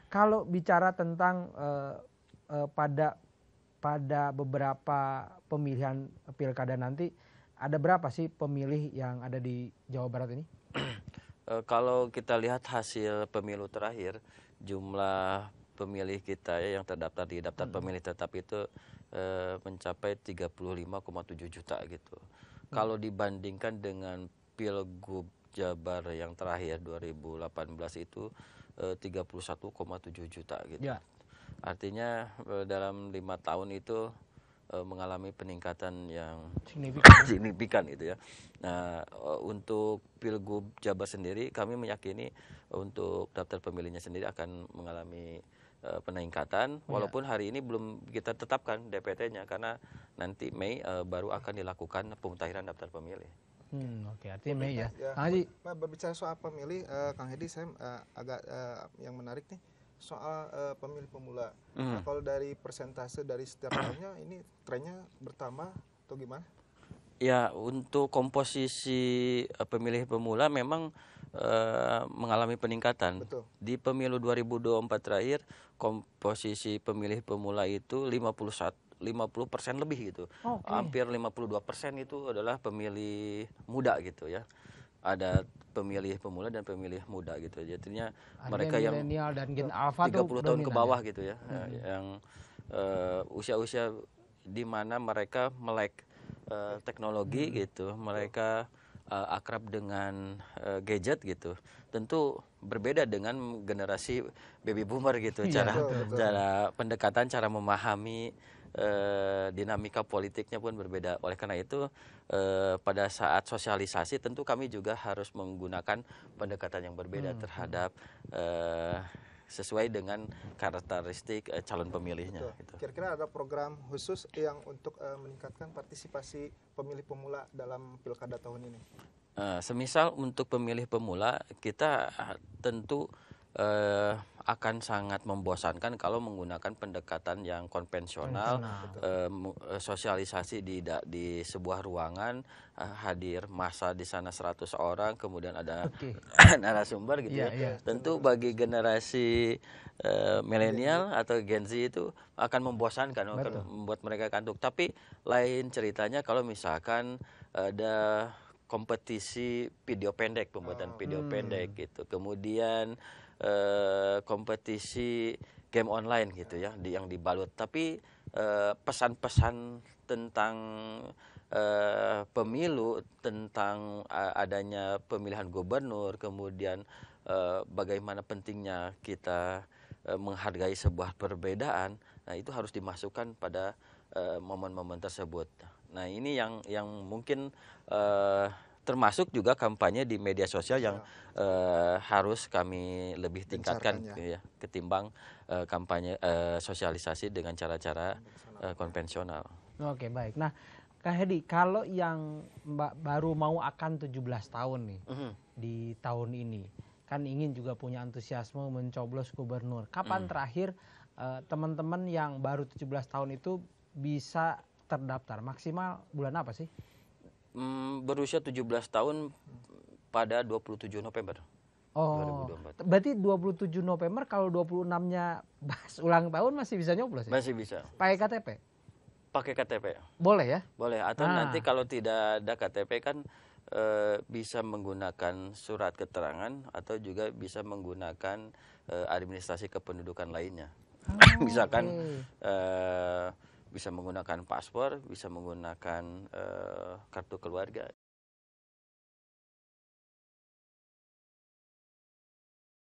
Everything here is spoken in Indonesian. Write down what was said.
Kalau bicara tentang pada beberapa pemilihan pilkada nanti, ada berapa sih pemilih yang ada di Jawa Barat ini? Kalau kita lihat hasil pemilu terakhir, jumlah pemilih kita ya yang terdaftar di daftar pemilih tetap itu mencapai 35,7 juta gitu. Kalau dibandingkan dengan Pilgub Jabar yang terakhir 2018 itu 31,7 juta gitu. Ya. Artinya dalam 5 tahun itu mengalami peningkatan yang signifikan gitu ya. Nah, untuk Pilgub Jabar sendiri kami meyakini untuk daftar pemilihnya sendiri akan mengalami peningkatan walaupun hari ini belum kita tetapkan DPT-nya karena nanti Mei baru akan dilakukan pemutahiran daftar pemilih. Oke, artinya Mei ya. Kang Hedi, berbicara soal pemilih, Kang Hedi, saya agak yang menarik nih soal pemilih pemula. Nah, kalau dari persentase dari setiap tahunnya ini trennya bertambah atau gimana? Ya, untuk komposisi pemilih pemula memang mengalami peningkatan. Betul. Di pemilu 2024 terakhir, komposisi pemilih pemula itu 50% lebih gitu. Hampir 52% itu adalah pemilih muda gitu ya. Ada pemilih pemula dan pemilih muda gitu. Jadinya mereka yang milenial dan Gen Alpha 30 tahun ke bawah gitu ya. Yang usia-usia di mana mereka melek teknologi gitu, mereka akrab dengan gadget gitu. Tentu berbeda dengan generasi baby boomer gitu, cara pendekatan, cara memahami dinamika politiknya pun berbeda. Oleh karena itu pada saat sosialisasi tentu kami juga harus menggunakan pendekatan yang berbeda terhadap sesuai dengan karakteristik calon pemilihnya. Gitu. Kira-kira ada program khusus yang untuk meningkatkan partisipasi pemilih pemula dalam pilkada tahun ini? Semisal untuk pemilih pemula kita tentu akan sangat membosankan kalau menggunakan pendekatan yang konvensional, sosialisasi di sebuah ruangan, hadir massa di sana 100 orang, kemudian ada narasumber gitu ya. Tentu bagi generasi milenial atau Gen Z itu akan membosankan, akan membuat mereka kantuk. Tapi lain ceritanya kalau misalkan ada kompetisi video pendek, pembuatan video pendek gitu. Kemudian kompetisi game online gitu ya, yang dibalut. Tapi pesan-pesan tentang pemilu, tentang adanya pemilihan gubernur, kemudian bagaimana pentingnya kita menghargai sebuah perbedaan, nah itu harus dimasukkan pada momen-momen tersebut. Nah ini yang mungkin termasuk juga kampanye di media sosial yang harus kami lebih tingkatkan ya, ketimbang kampanye sosialisasi dengan cara-cara konvensional. Oke, baik. Nah, Kak Hedi, kalau yang baru mau akan 17 tahun nih di tahun ini, kan ingin juga punya antusiasme mencoblos gubernur. Kapan terakhir teman-teman yang baru 17 tahun itu bisa terdaftar? Maksimal bulan apa sih? Berusia 17 tahun pada 27 November. Oh, 2024. Berarti 27 November kalau 26-nya pas ulang tahun masih bisa nyoblos ya? Masih bisa. Pakai KTP? Pakai KTP. Boleh ya? Boleh, atau nanti kalau tidak ada KTP kan bisa menggunakan surat keterangan atau juga bisa menggunakan administrasi kependudukan lainnya. Misalkan bisa menggunakan paspor, bisa menggunakan kartu keluarga.